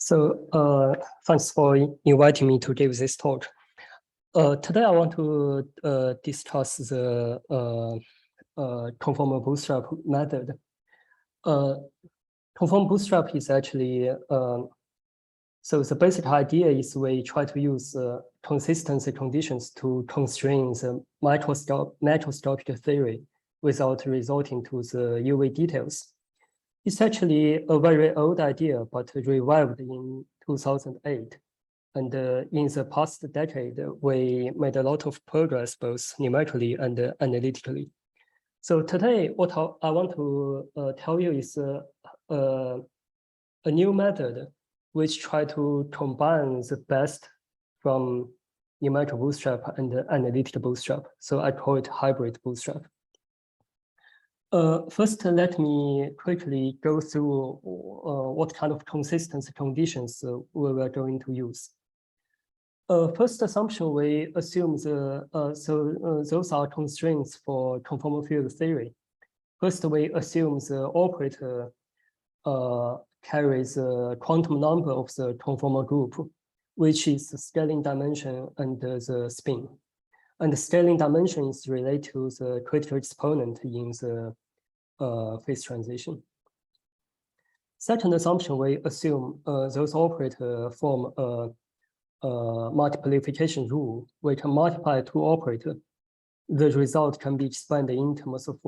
Thanks for inviting me to give this talk. Today I want to discuss the conformal bootstrap method. Conformal bootstrap is actually, so the basic idea is we try to use consistency conditions to constrain the microscopic theory without resorting to the UV details. It's actually a very old idea, but revived in 2008. And in the past decade, we made a lot of progress, both numerically and analytically. So today, what I want to tell you is a new method which try to combine the best from numerical bootstrap and analytical bootstrap. So I call it hybrid bootstrap. First, let me quickly go through what kind of consistency conditions we were going to use. First assumption, we assume those are constraints for conformal field theory. First, we assume the operator carries a quantum number of the conformal group, which is the scaling dimension and the spin. And the scaling dimension is related to the critical exponent in the phase transition. Second assumption, we assume those operators form a multiplication rule. We can multiply two operators. The result can be expanded in terms of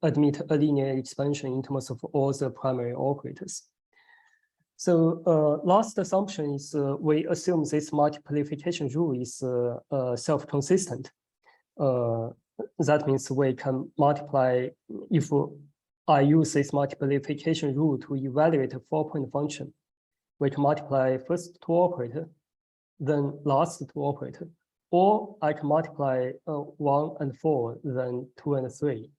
admit a linear expansion in terms of all the primary operators. So last assumption is we assume this multiplication rule is self-consistent. That means we can multiply, if I use this multiplication rule to evaluate a 4-point function, we can multiply first two operators, then last two operators, or I can multiply 1 and 4, then 2 and 3.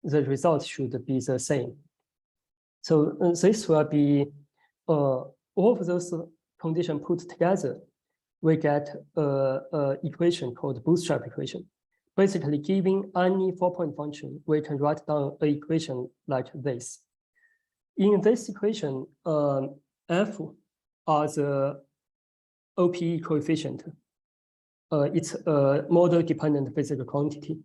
The result should be the same. So this will be all of those conditions put together, we get an equation called bootstrap equation. Basically, given any 4-point function, we can write down an equation like this. In this equation, F are the OPE coefficient. It's a model-dependent physical quantity,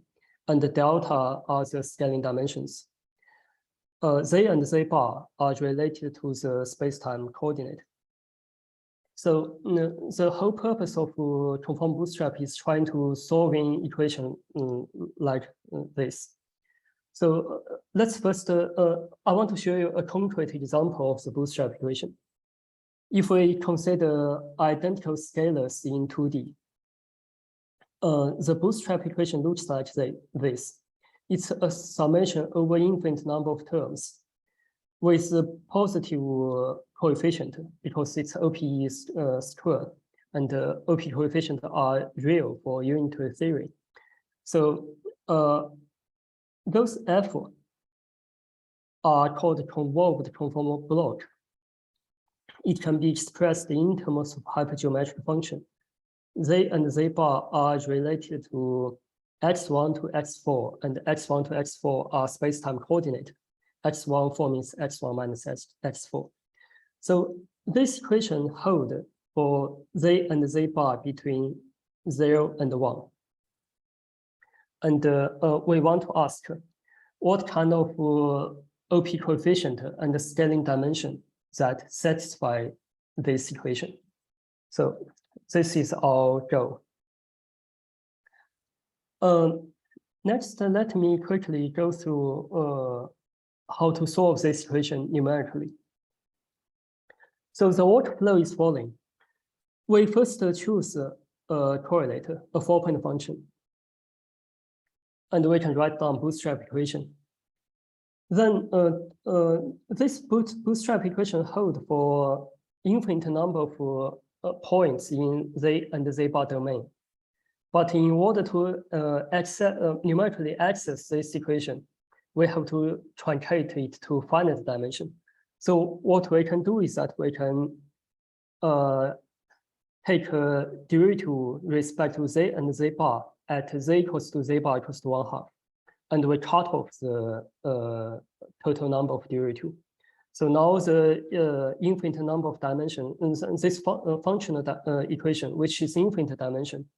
and the delta are the scaling dimensions. Z and Z bar are related to the space-time coordinate. So the whole purpose of conformal bootstrap is trying to solve an equation like this. So let's first, I want to show you a concrete example of the bootstrap equation. If we consider identical scalars in 2D, the bootstrap equation looks like this. It's a summation over infinite number of terms with a positive coefficient because its OPE is squared, and OPE coefficients are real for unitary theory. So those F are called convolved conformal block. It can be expressed in terms of hypergeometric function. Z and Z bar are related to x1 to x4, and x1 to x4 are space-time coordinate. x1 means x1 minus x4. So this equation holds for Z and Z bar between 0 and 1. And we want to ask what kind of OP coefficient and scaling dimension that satisfy this equation. So this is our goal. Next, let me quickly go through how to solve this equation numerically. So the workflow is following. We first choose a correlator, a 4-point function, and we can write down bootstrap equation. Then this bootstrap equation holds for infinite number of points in Z and Z bar domain. But in order to numerically access this equation, we have to truncate it to finite dimension. So what we can do is that we can take a derivative with respect to Z and Z bar at Z equals to Z bar equals to 1/2. And we cut off the total number of derivative. So now the infinite number of dimension, this functional equation, which is infinite dimension,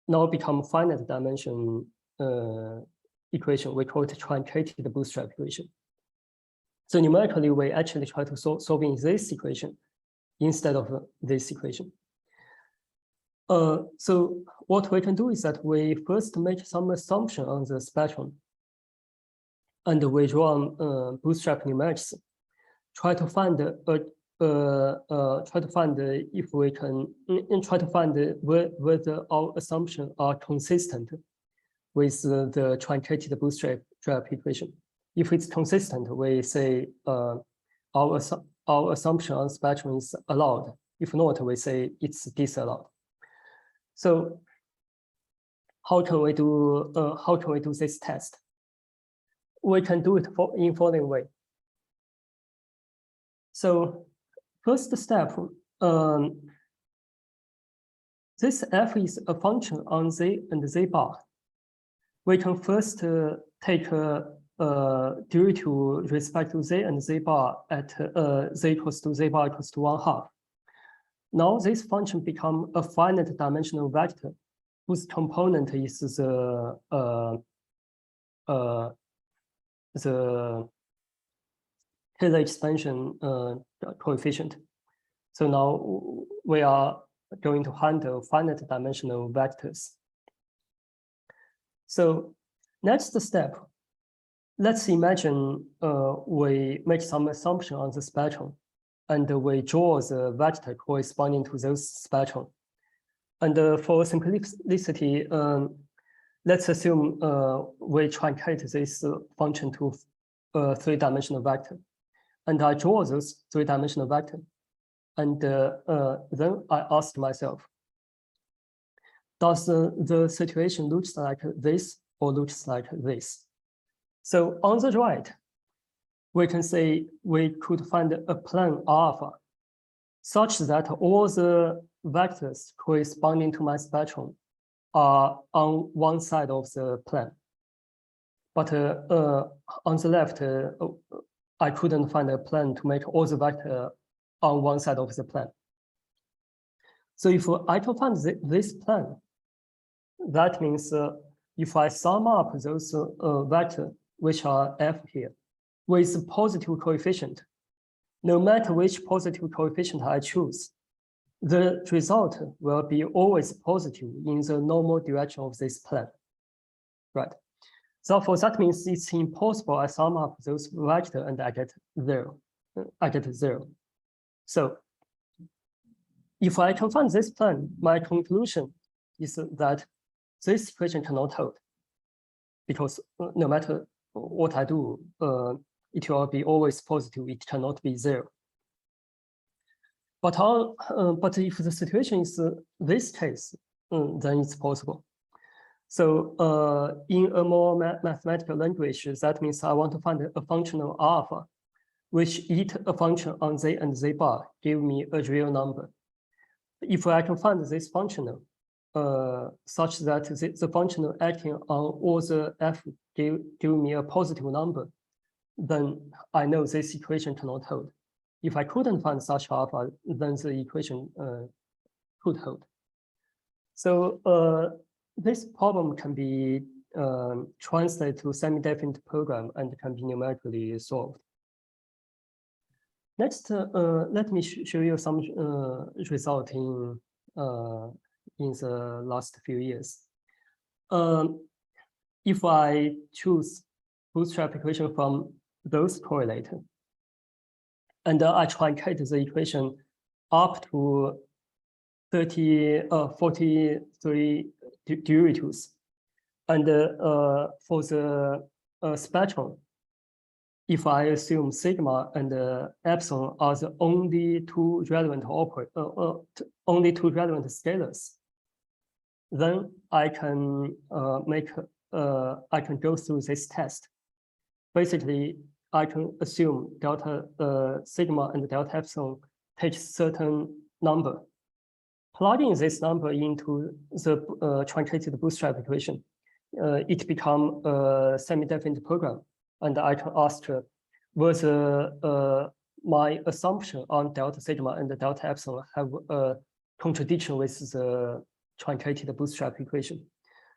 now become finite dimension equation. We call it truncated bootstrap equation. So numerically, we actually try to solving this equation instead of this equation. So what we can do is that we first make some assumption on the spectrum, and we run bootstrap numerics, try to find if we can try to find whether our assumptions are consistent with the truncated bootstrap equation. If it's consistent, we say our assumption on spectrum is allowed. If not, we say it's disallowed. So how can we do this test? We can do it in following way. So first step, this f is a function on z and z bar. We can first take derivative with respect to z and z bar at z equals to z bar equals to 1/2. Now this function become a finite dimensional vector whose component is the Taylor expansion coefficient. So now we are going to handle finite dimensional vectors. So next step, let's imagine we make some assumption on the spectrum, and we draw the vector corresponding to those spectrum. And for simplicity, let's assume we truncate this function to a three-dimensional vector. And I draw those three-dimensional vector. And then I ask myself, does the situation looks like this or looks like this? So on the right, we can say we could find a plane alpha such that all the vectors corresponding to my spectrum are on one side of the plane. But on the left, I couldn't find a plane to make all the vectors on one side of the plane. So if I can find this plane, that means if I sum up those vectors, which are f here, with positive coefficient, no matter which positive coefficient I choose, the result will be always positive in the normal direction of this plane, right? Therefore, that means it's impossible I sum up those vectors and I get zero. So if I can find this plane, my conclusion is that this equation cannot hold, because no matter what I do, it will be always positive. It cannot be zero. But if the situation is this case, then it's possible. So in a more mathematical language, that means I want to find a functional alpha, which eat a function on z and z bar, give me a real number. If I can find this functional such that the functional acting on all the f give me a positive number, then I know this equation cannot hold. If I couldn't find such alpha, then the equation could hold. So this problem can be translated to semi-definite program and can be numerically solved. Next, let me show you some result in the last few years. If I choose bootstrap equation from those correlator, and I truncate the equation up to 43 derivatives, and for the spectrum, if I assume sigma and epsilon are the only two relevant scalars, then I can I can go through this test. Basically, I can assume delta sigma and delta epsilon takes certain number. Plugging this number into the truncated bootstrap equation, it becomes a semi-definite program. And I can ask whether my assumption on delta sigma and delta epsilon have a contradiction with the truncated bootstrap equation.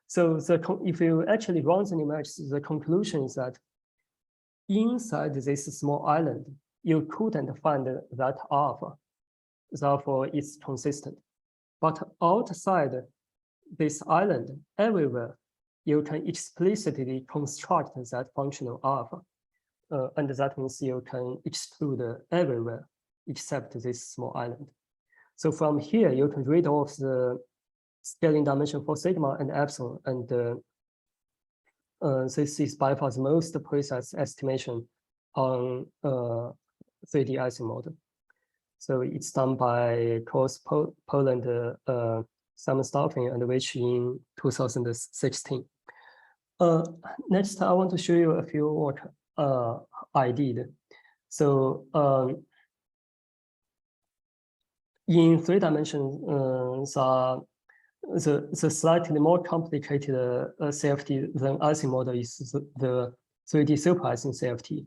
So if you actually run the numerics, the conclusion is that inside this small island, you couldn't find that alpha. Therefore, it's consistent. But outside this island, everywhere, you can explicitly construct that functional alpha. And that means you can exclude everywhere except this small island. So from here, you can read off the scaling dimension for sigma and epsilon, and this is by far the most precise estimation on 3D Ising model. So it's done by Cross Poland, Simon Staffing, and Rich in 2016. Next, I want to show you a few work I did. So in 3 dimensions, the slightly more complicated CFT than Ising model is the 3D super-Ising CFT.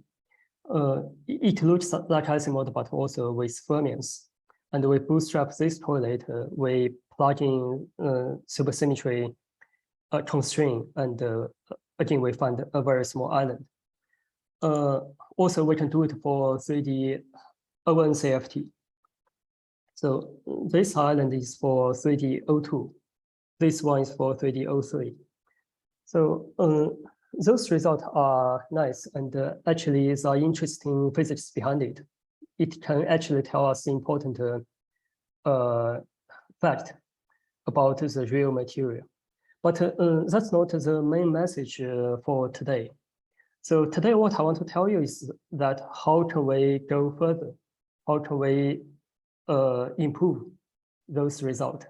It looks like Ising model, but also with fermions. And we bootstrap this correlator, we plug in supersymmetry constraint, and again, we find a very small island. Also, we can do it for 3D O1 CFT. So this island is for 3D O2. This one is for 3D O3. So those results are nice, and actually there are interesting physics behind it. It can actually tell us important fact about the real material. But that's not the main message for today. So today, what I want to tell you is that how can we go further? How can we improve those results?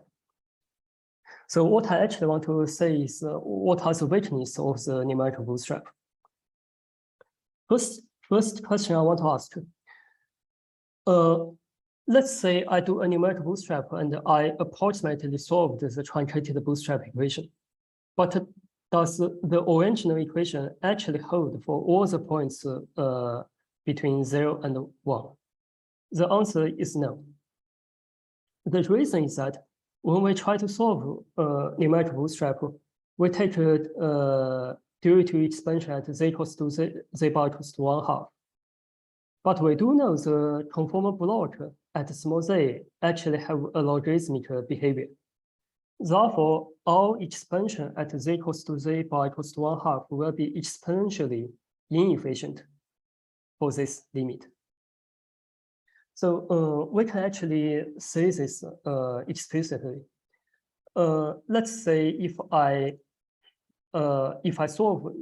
So what I actually want to say is what are the weaknesses of the numerical bootstrap? First question I want to ask. Let's say I do a numerical bootstrap and I approximately solve the truncated bootstrap equation. But does the original equation actually hold for all the points between 0 and 1? The answer is no. The reason is that when we try to solve numerical bootstrap, we take a derivative expansion at z equals to z bar equals to 1/2. But we do know the conformal block at small z actually have a logarithmic behavior. Therefore, our expansion at z equals to z bar equals to 1/2 will be exponentially inefficient for this limit. So we can actually say this explicitly. Let's say if I solve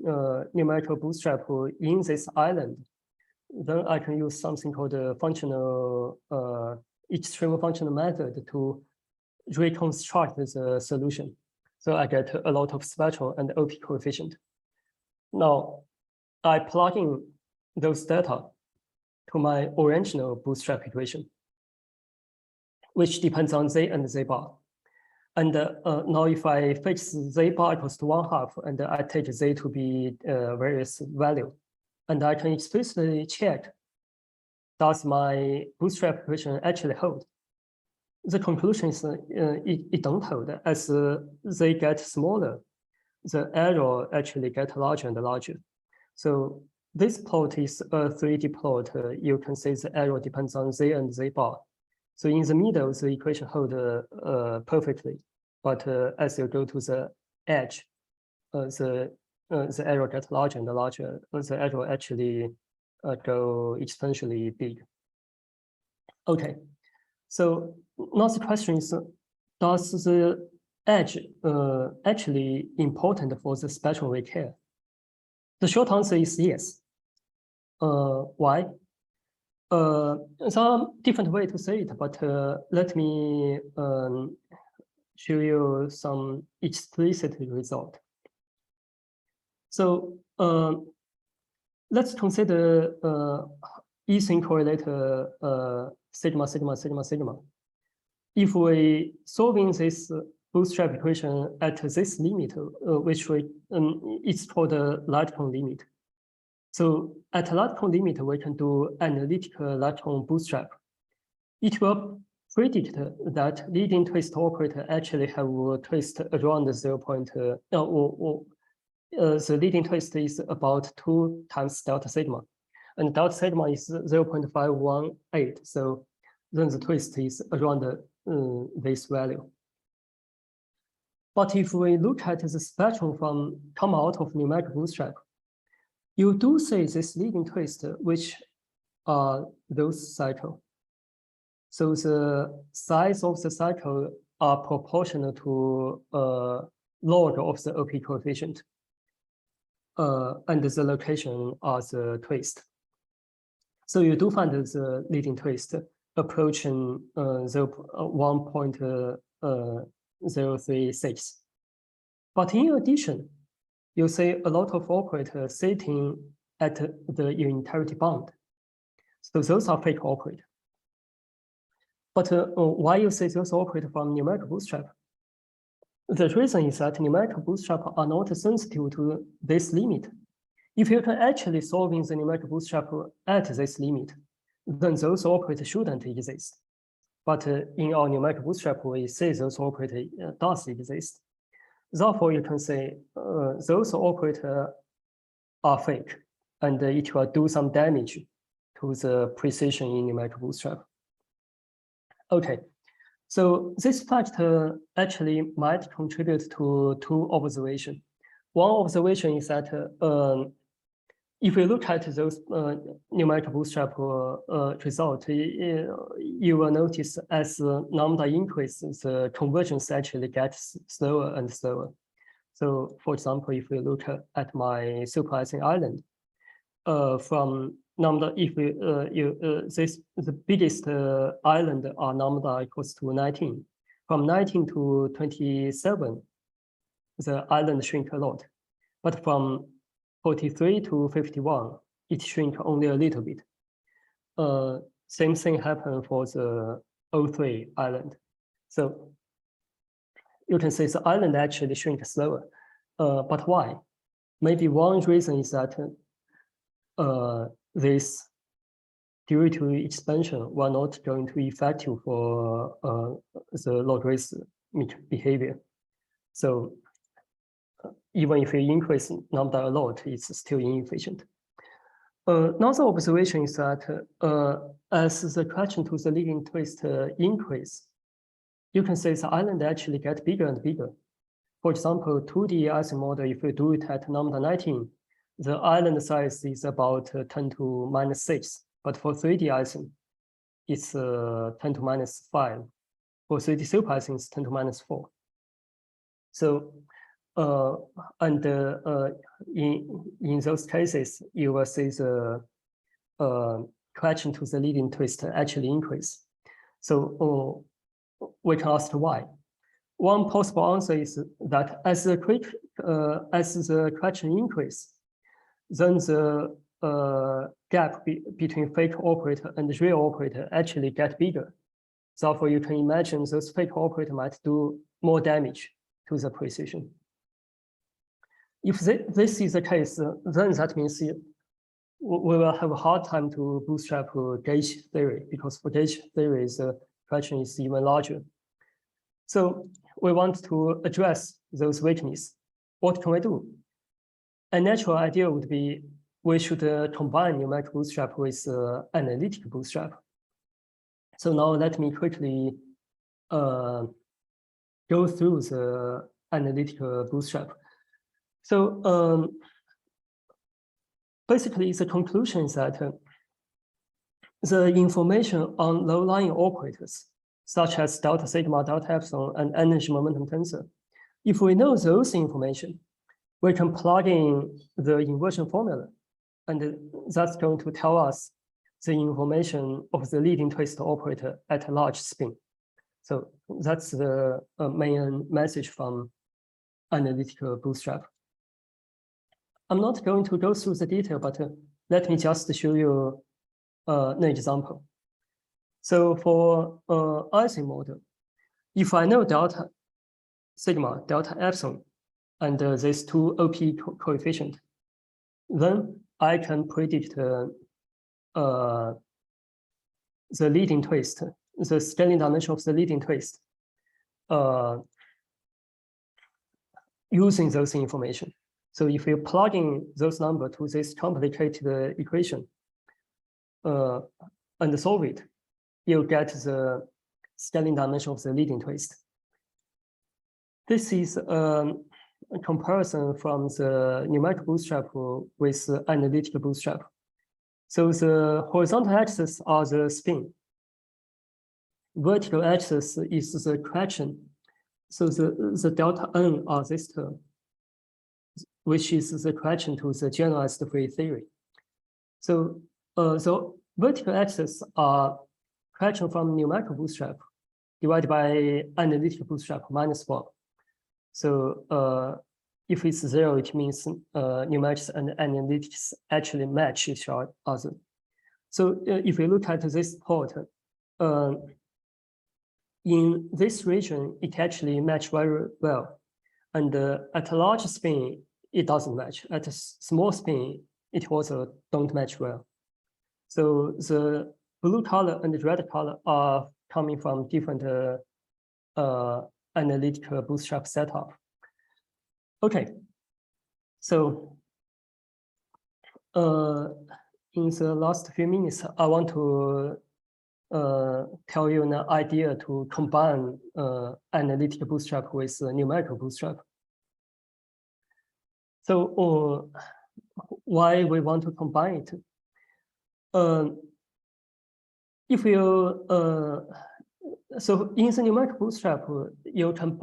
numerical bootstrap in this island, then I can use something called a functional extreme functional method to reconstruct the solution. So I get a lot of spectral and OP coefficient. Now I plug in those data to my original bootstrap equation, which depends on z and z bar. And now if I fix z bar equals to 1/2 and I take z to be various value, and I can explicitly check, does my bootstrap equation actually hold? The conclusion is it don't hold. As they get smaller, the error actually get larger and larger. So this plot is a 3D plot. You can say the error depends on z and z bar. So in the middle, the equation hold perfectly. But as you go to the edge, the error gets larger and larger. The error actually go exponentially big. Okay, so now the question is, does the edge actually important for the spectral decay? The short answer is yes. Why? Some different way to say it, but let me show you some explicit result. So let's consider Ising correlator sigma, sigma, sigma, sigma. If we solving this bootstrap equation at this limit, which it's called the lightcone limit, So at lightcone limit, we can do analytic lightcone bootstrap. It will predict that leading twist operator actually have a twist around the 0. The leading twist is about 2 times delta sigma, and delta sigma is 0.518. So then the twist is around this value. But if we look at the spectrum come out of numerical bootstrap, you do see this leading twist, which are those cycles. So the size of the cycle are proportional to log of the OP coefficient, and the location are the twist. So you do find the leading twist approaching 1.036. But in addition, you see a lot of operators sitting at the unitarity bound. So those are fake operators. But why you say those operators from numerical bootstrap? The reason is that numerical bootstrap are not sensitive to this limit. If you can actually solve in the numerical bootstrap at this limit, then those operators shouldn't exist. But in our numerical bootstrap, we say those operators does exist. Therefore, you can say those operators are fake, and it will do some damage to the precision in numerical bootstrap. Okay, so this fact actually might contribute to 2 observations. One observation is that if we look at those numerical bootstrap result, you will notice as lambda increases, the convergence actually gets slower and slower. So, for example, if we look at my super-Ising island, from lambda, if we the biggest island are lambda equals to 19. From 19 to 27, the island shrink a lot, but from 43 to 51, it shrink only a little bit. Same thing happened for the 03 island. So you can say the island actually shrink slower, but why? Maybe one reason is that this due to expansion were not going to be effective for the logarithmic behavior. So even if you increase lambda a lot, it's still inefficient. Another observation is that as the correction to the leading twist increase, you can say the island actually get bigger and bigger. For example, 2D Ising model, if you do it at lambda 19, the island size is about 10 to minus 6. But for 3D Ising, it's 10 to minus 5. For 3D super-Ising, it's 10 to minus 4. So, in those cases, you will see the correction to the leading twist actually increase. So we can ask why. One possible answer is that as the correction increase, then the gap between fake operator and real operator actually get bigger. Therefore, you can imagine those fake operator might do more damage to the precision. If this is the case, then that means we will have a hard time to bootstrap gauge theory, because for gauge theory, the correction is even larger. So we want to address those weaknesses. What can we do? A natural idea would be we should combine numerical bootstrap with analytic bootstrap. So now let me quickly go through the analytic bootstrap. So basically, the conclusion is that the information on low-lying operators, such as delta sigma, delta epsilon, and energy momentum tensor, if we know those information, we can plug in the inversion formula, and that's going to tell us the information of the leading twist operator at a large spin. So that's the main message from analytical bootstrap. I'm not going to go through the detail, but let me just show you an example. So for Ising model, if I know delta sigma, delta epsilon, and these two OP coefficient, then I can predict the leading twist, the scaling dimension of the leading twist, using those information. So if you plug in those numbers to this complicated equation and solve it, you get the scaling dimension of the leading twist. This is a comparison from the numerical bootstrap with analytic bootstrap. So the horizontal axis are the spin. Vertical axis is the correction. So the delta n are this term, which is the correction to the generalized free theory. So the vertical axis are correction from numerical bootstrap divided by analytic bootstrap minus 1. So if it's 0, it means numerics and analytics actually match each other. So if we look at this plot, in this region, it actually matches very well. And at a large spin, it doesn't match. At a small spin, it also don't match well. So the blue color and the red color are coming from different analytical bootstrap setup. Okay, so in the last few minutes, I want to tell you an idea to combine analytic bootstrap with numerical bootstrap. So why we want to combine it? If you so in the numerical bootstrap, you can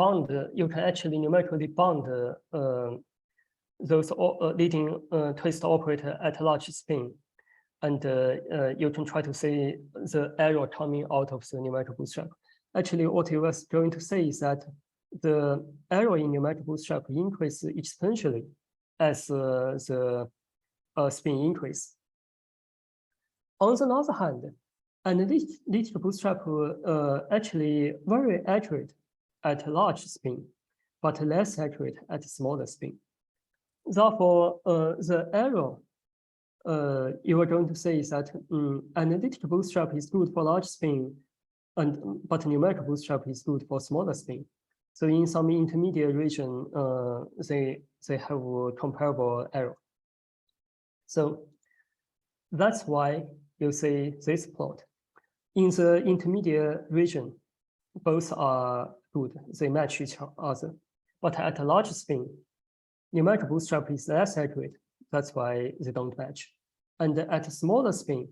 actually numerically bound those leading twist operator at large spin, and you can try to see the error coming out of the numerical bootstrap. Actually, what I was going to say is that the error in numerical bootstrap increases exponentially as the spin increase. On the other hand, analytic bootstrap actually very accurate at large spin, but less accurate at smaller spin. Therefore, the error you are going to say is that analytic bootstrap is good for large spin, but numerical bootstrap is good for smaller spin. So in some intermediate region, they have a comparable error. So that's why you see this plot. In the intermediate region, both are good. They match each other. But at a large spin, numerical bootstrap is less accurate. That's why they don't match. And at a smaller spin,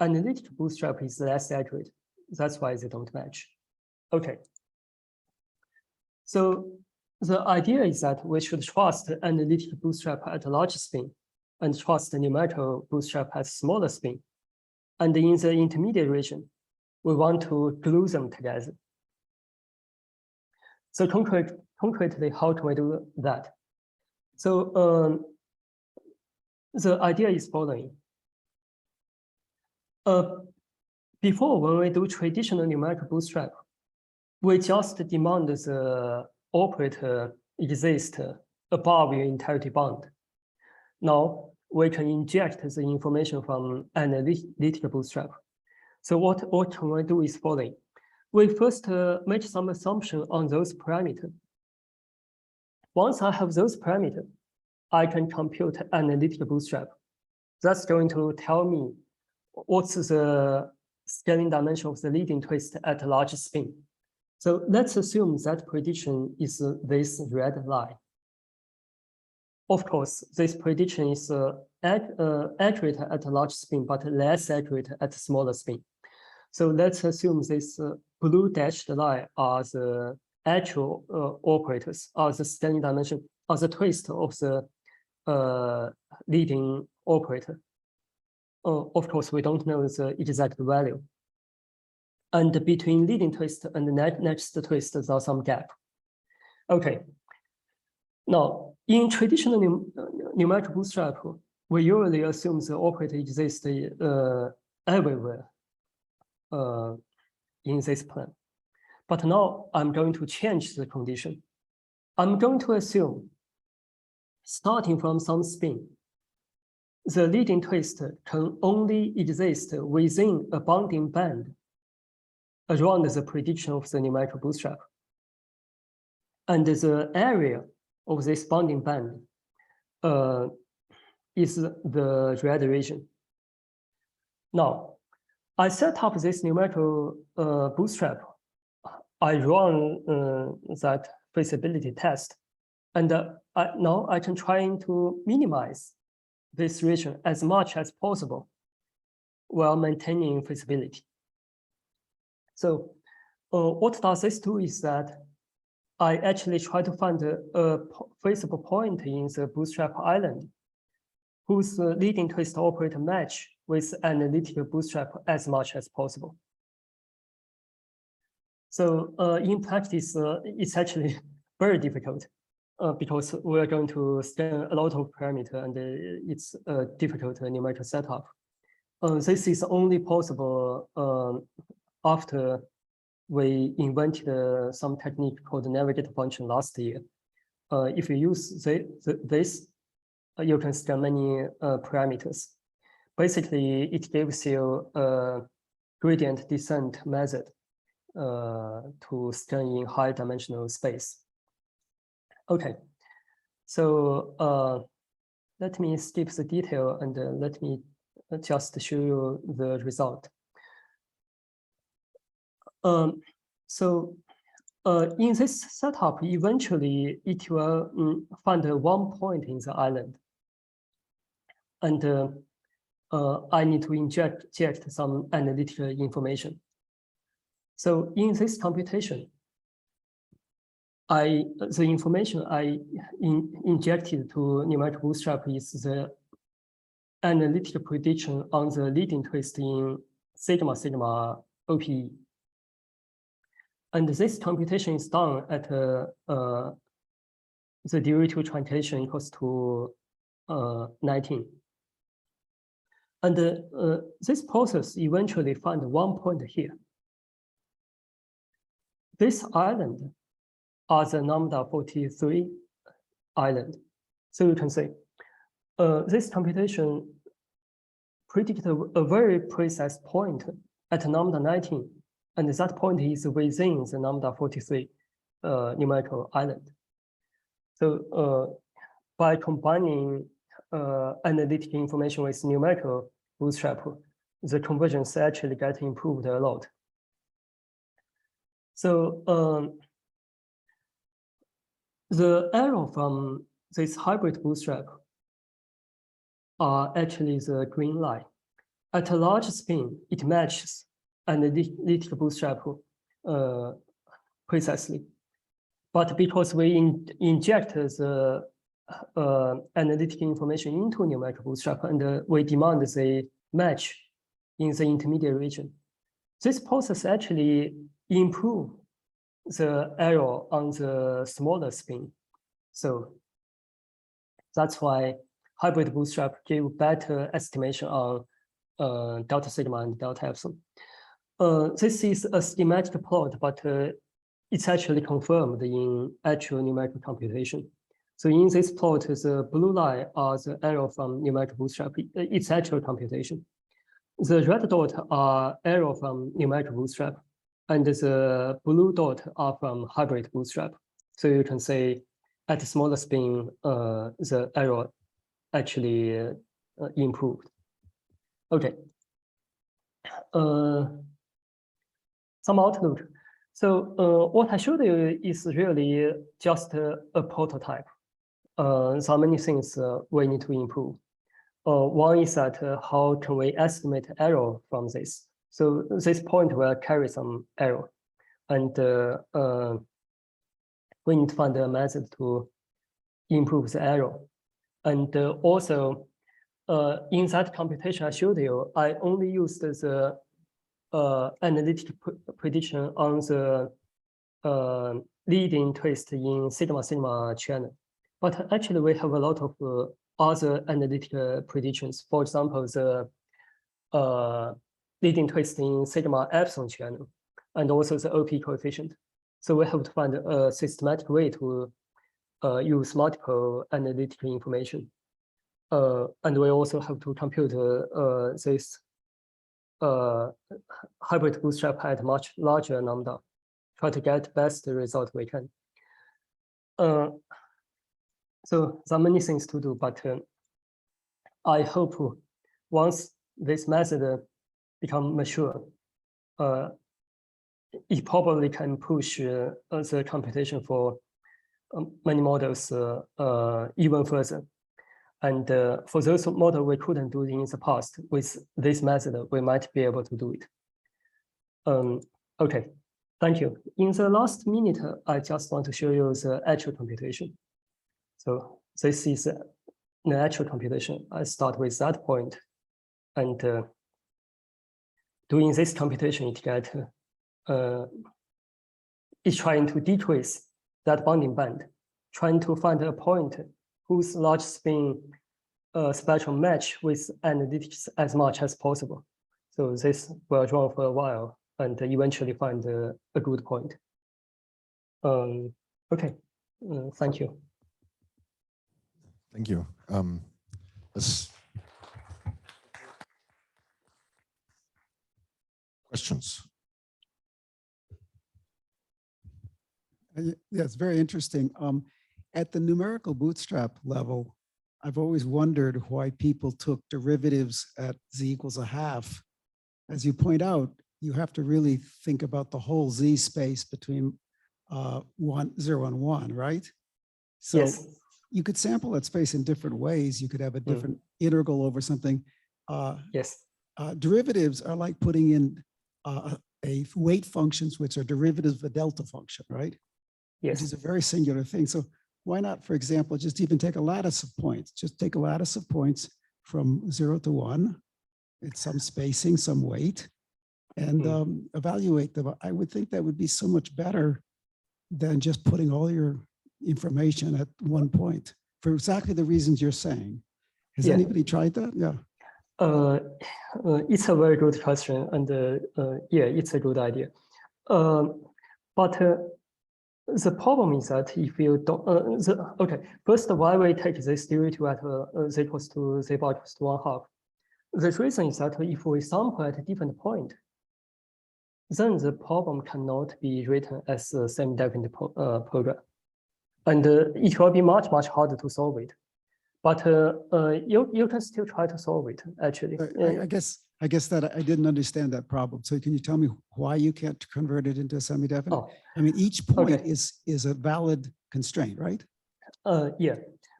analytic bootstrap is less accurate. That's why they don't match. Okay. So the idea is that we should trust analytic bootstrap at a large spin and trust the numerical bootstrap at smaller spin. And in the intermediate region, we want to glue them together. So concretely, how can we do that? So the idea is following. Before, when we do traditional numerical bootstrap, we just demand the operator exists above your entirety bound. Now, we can inject the information from analytic bootstrap. So what can we do is following. We first make some assumption on those parameters. Once I have those parameters, I can compute analytic bootstrap. That's going to tell me what's the scaling dimension of the leading twist at a large spin. So let's assume that prediction is this red line. Of course, this prediction is accurate at a large spin, but less accurate at a smaller spin. So let's assume this blue dashed line are the actual operators, are the scaling dimension, are the twist of the leading operator. Of course, we don't know the exact value. And between leading twist and the next twist, there's some gap. Okay. Now, in traditional numerical bootstrap, we usually assume the operator exists everywhere in this plan. But now I'm going to change the condition. I'm going to assume, starting from some spin, the leading twist can only exist within a bounding band around the prediction of the numerical bootstrap. And the area of this bounding band is the red region. Now, I set up this numerical bootstrap. I run that feasibility test, and now I can try to minimize this region as much as possible while maintaining feasibility. So what does this do is that I actually try to find a feasible point in the bootstrap island whose leading twist operator match with analytical bootstrap as much as possible. So in practice, it's actually very difficult because we're going to scan a lot of parameters, and it's a difficult numerical setup. This is only possible after we invented some technique called navigator function last year. If you use this, you can scan many parameters. Basically, it gives you a gradient descent method to scan in high dimensional space. Okay, so let me skip the detail and let me just show you the result. In this setup, eventually it will find one point in the island, and I need to inject some analytical information. So in this computation, the information I injected to numerical bootstrap is the analytical prediction on the leading twist in sigma OPE. And this computation is done at the derivative translation equals to 19. And this process eventually found one point here. This island are the lambda 43 island. So you can say this computation predicted a very precise point at lambda 19, and that point is within the lambda 43 numerical island. So by combining analytic information with numerical bootstrap, the convergence actually get improved a lot. So the error from this hybrid bootstrap are actually the green line. At a large spin, it matches analytic bootstrap precisely. But because we inject the analytic information into numerical bootstrap and we demand the match in the intermediate region, this process actually improves the error on the smaller spin. So that's why hybrid bootstrap give better estimation on delta sigma and delta epsilon. This is a schematic plot, but it's actually confirmed in actual numerical computation. So in this plot, the blue line are the error from numerical bootstrap. It's actual computation. The red dot are error from numerical bootstrap, and the blue dot are from hybrid bootstrap. So you can say at a smaller spin, the error actually improved. Okay. Some outlook. So what I showed you is really just a prototype. There are many things we need to improve. One is that how can we estimate error from this? So this point will carry some error, and we need to find a method to improve the error. And also, in that computation I showed you, I only used the analytic prediction on the leading twist in sigma channel. But actually, we have a lot of other analytical predictions. For example, the leading twist in sigma epsilon channel, and also the OP coefficient. So we have to find a systematic way to use multiple analytical information. and we also have to compute this hybrid bootstrap at much larger lambda, try to get best result we can. So there are many things to do, but I hope once this method become mature, it probably can push the computation for many models even further. And for those models we couldn't do in the past, with this method, we might be able to do it. Okay, thank you. In the last minute, I just want to show you the actual computation. So this is the actual computation. I start with that point, and doing this computation, it's trying to decrease that bounding band, trying to find a point whose large spin spectrum match with analytics as much as possible. So this will run for a while and eventually find a good point. Okay, thank you. Thank you. Questions? Yeah, it's very interesting. At the numerical bootstrap level, I've always wondered why people took derivatives at z equals a half. As you point out, you have to really think about the whole z space between 0 and 1, right? So yes. You could sample that space in different ways. You could have a different integral over something. Yes. Derivatives are like putting in a weight functions, which are derivatives of a delta function, right? Yes. Which is a very singular thing. So why not, for example, just even take a lattice of points, just take a lattice of points from 0 to 1, it's some spacing, some weight, and evaluate them. I would think that would be so much better than just putting all your information at one point for exactly the reasons you're saying. Has anybody tried that? Yeah. It's a very good question, and yeah, it's a good idea. But the problem is that if you don't, okay, first, why we take this derivative at z equals to z bar equals to 1/2? The reason is that if we sample at a different point, then the problem cannot be written as a semi-definite program. And it will be much, much harder to solve it. But you can still try to solve it, actually. I guess that I didn't understand that problem. So can you tell me why you can't convert it into a semi-definite? Oh, I mean, each point okay. is a valid constraint, right? Yeah,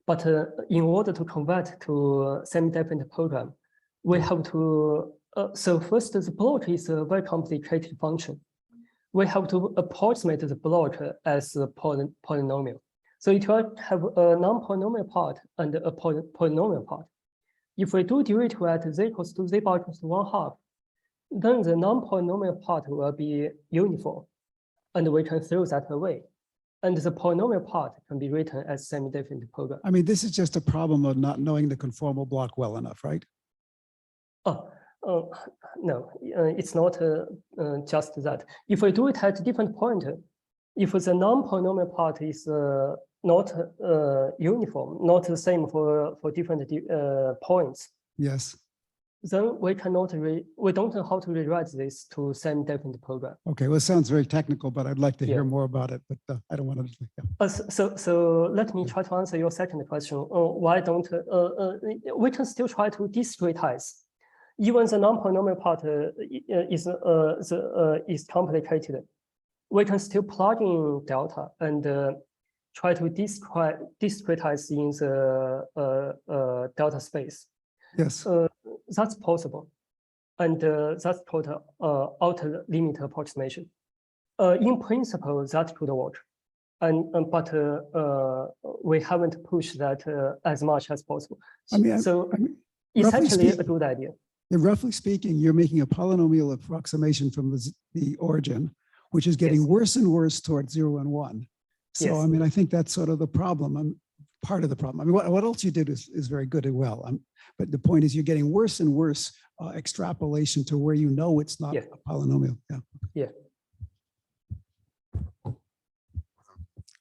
but in order to convert to a semi-definite program, we have to, so first, the block is a very complicated function. We have to approximate the block as a polynomial. So it will have a non-polynomial part and a polynomial part. If we do derivative at z equals to z bar equals to 1/2, then the non-polynomial part will be uniform, and we can throw that away. And the polynomial part can be written as semi-definite program. I mean, this is just a problem of not knowing the conformal block well enough, right? No, it's not just that. If we do it at a different point, if the non-polynomial part is not uniform, not the same for different points, yes, then we cannot we don't know how to rewrite this to semi-definite program. Okay, well, it sounds very technical, but I'd like to hear more about it, but I don't want to. Yeah. So let me try to answer your second question. Why don't we can still try to discretize? Even the non-polynomial part is complicated. We can still plug in delta and try to discretize in the delta space. Yes. That's possible. And that's called outer limit approximation. In principle, that could work. But we haven't pushed that as much as possible. It's actually a good idea. Roughly speaking, you're making a polynomial approximation from the origin, which is getting worse and worse towards 0 and 1. So, I mean, I think that's sort of the problem. Part of the problem. I mean, what else you did is very good and well. But the point is you're getting worse and worse extrapolation to where you know it's not a polynomial. Yeah.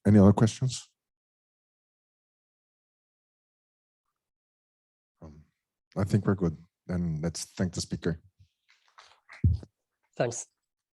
Any other questions? I think we're good. And let's thank the speaker. Thanks.